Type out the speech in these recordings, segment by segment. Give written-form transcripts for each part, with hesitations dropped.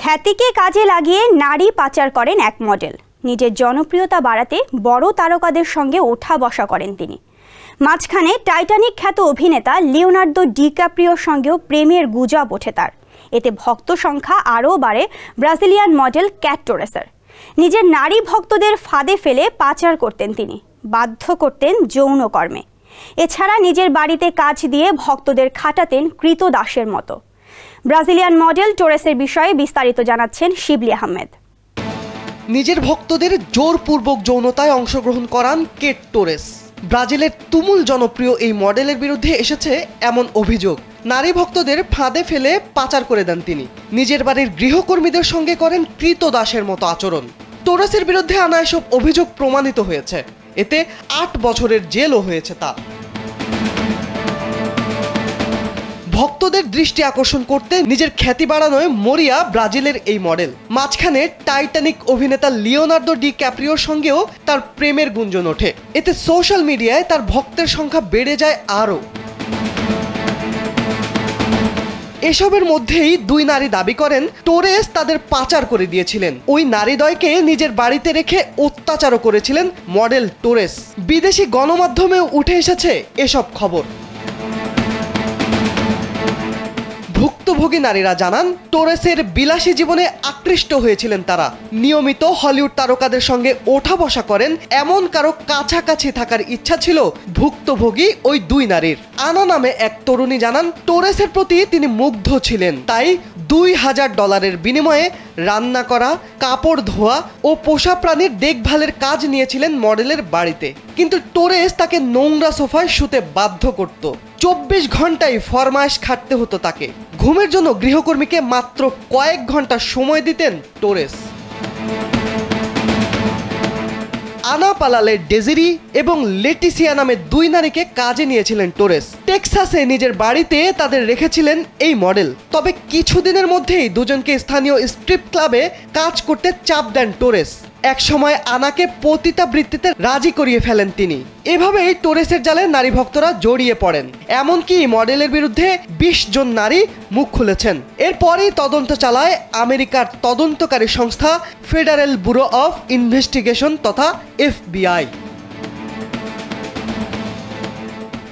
খ্যাতিকে কাজে লাগিয়ে নারী পাচার করেন এক মডেল। নিজের জনপ্রিয়তা বাড়াতে বড় তারকাদের সঙ্গে ওঠা বসা করেন তিনি। মাঝখানে টাইটানিক খ্যাত অভিনেতা লিওনার্দো ডিক্যাপ্রিওর সঙ্গেও প্রেমের গুজব ওঠে তার। এতে ভক্ত সংখ্যা আরও বাড়ে ব্রাজিলিয়ান মডেল ক্যাট টোরেসের। নিজের নারী ভক্তদের ফাঁদে ফেলে পাচার করতেন তিনি, বাধ্য করতেন যৌন কর্মে। এছাড়া নিজের বাড়িতে কাজ দিয়ে ভক্তদের খাটাতেন কৃতদাসের মতো। ব্রাজিলিয়ান মডেল টোরেসের বিষয়ে বিস্তারিত জানাচ্ছেন শিবলি আহমেদ। নিজের ভক্তদের জোরপূর্বক যৌনতায় অংশগ্রহণ করান কেট টোরেস। ব্রাজিলের তুমুল জনপ্রিয় এই মডেলের বিরুদ্ধে এসেছে এমন অভিযোগ, নারী ভক্তদের ফাঁদে ফেলে পাচার করে দেন তিনি। নিজের বাড়ির গৃহকর্মীদের সঙ্গে করেন কৃতদাসের মতো আচরণ। টোরেসের বিরুদ্ধে আনা এসব অভিযোগ প্রমাণিত হয়েছে। এতে 8 বছরের জেলও হয়েছে তার। ভক্তদের দৃষ্টি আকর্ষণ করতে নিজের খ্যাতি বাড়ানোয় মরিয়া ব্রাজিলের এই মডেল। মাঝখানে টাইটানিক অভিনেতা লিওনার্দো ডিক্যাপ্রিওর সঙ্গেও তার প্রেমের গুঞ্জন ওঠে। এতে সোশ্যাল মিডিয়ায় তার ভক্তের সংখ্যা বেড়ে যায় আরও। এসবের মধ্যেই দুই নারী দাবি করেন টোরেস তাদের পাচার করে দিয়েছিলেন। ওই নারীদ্বয়কে নিজের বাড়িতে রেখে অত্যাচারও করেছিলেন মডেল টোরেস। বিদেশি গণমাধ্যমেও উঠে এসেছে এসব খবর। ভুক্তভোগী নারীরা জানান টোরেসের বিলাসী জীবনে আকৃষ্ট হয়েছিলেন তারা। নিয়মিত হলিউড তারকাদের সঙ্গে ওঠা বসা করেন এমন কারো কাছাকাছি থাকার ইচ্ছা ছিল ভুক্তভোগী ওই দুই নারীর। আনা নামে এক তরুণী জানান টোরেসের প্রতি তিনি মুগ্ধ ছিলেন, তাই $2000 বিনিময়ে রান্না করা, কাপড় ধোয়া ও পোষা প্রাণীর দেখভালের কাজ নিয়েছিলেন মডেলের বাড়িতে। কিন্তু টোরেস তাকে নোংরা সোফায় শুতে বাধ্য করত। 24 ঘন্টায় ফরমায়েশ খাটতে হতো তাকে। ঘুমের জন্য গৃহকর্মীকে মাত্র কয়েক ঘন্টা সময় দিতেন টোরেস। আনা পালালে ডেজিরি এবং লেটিসিয়া নামে দুই নারীকে কাজে নিয়েছিলেন টোরেস। টেক্সাসে নিজের বাড়িতে তাদের রেখেছিলেন এই মডেল। তবে কিছুদিনের মধ্যেই দুজনকে স্থানীয় স্ট্রিপ ক্লাবে কাজ করতে চাপ দেন টোরেস। একসময় আনাকে পতিতাবৃত্তিতে রাজি করিয়ে ফেলেন তিনি। এভাবেই টোরেসের জালে নারী ভক্তরা জড়িয়ে পড়েন। এমনকি মডেলের বিরুদ্ধে 20 জন নারী মুখ খুলেছেন। এরপরই তদন্ত চালায় আমেরিকার তদন্তকারী সংস্থা ফেডারেল ব্যুরো অফ ইনভেস্টিগেশন তথা FBI।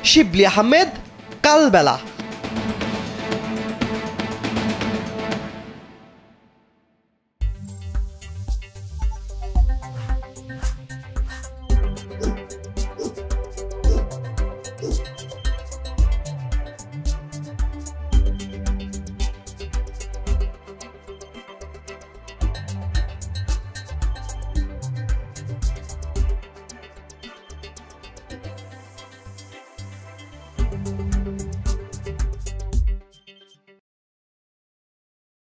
শিবলি আহমেদ, কালবেলা।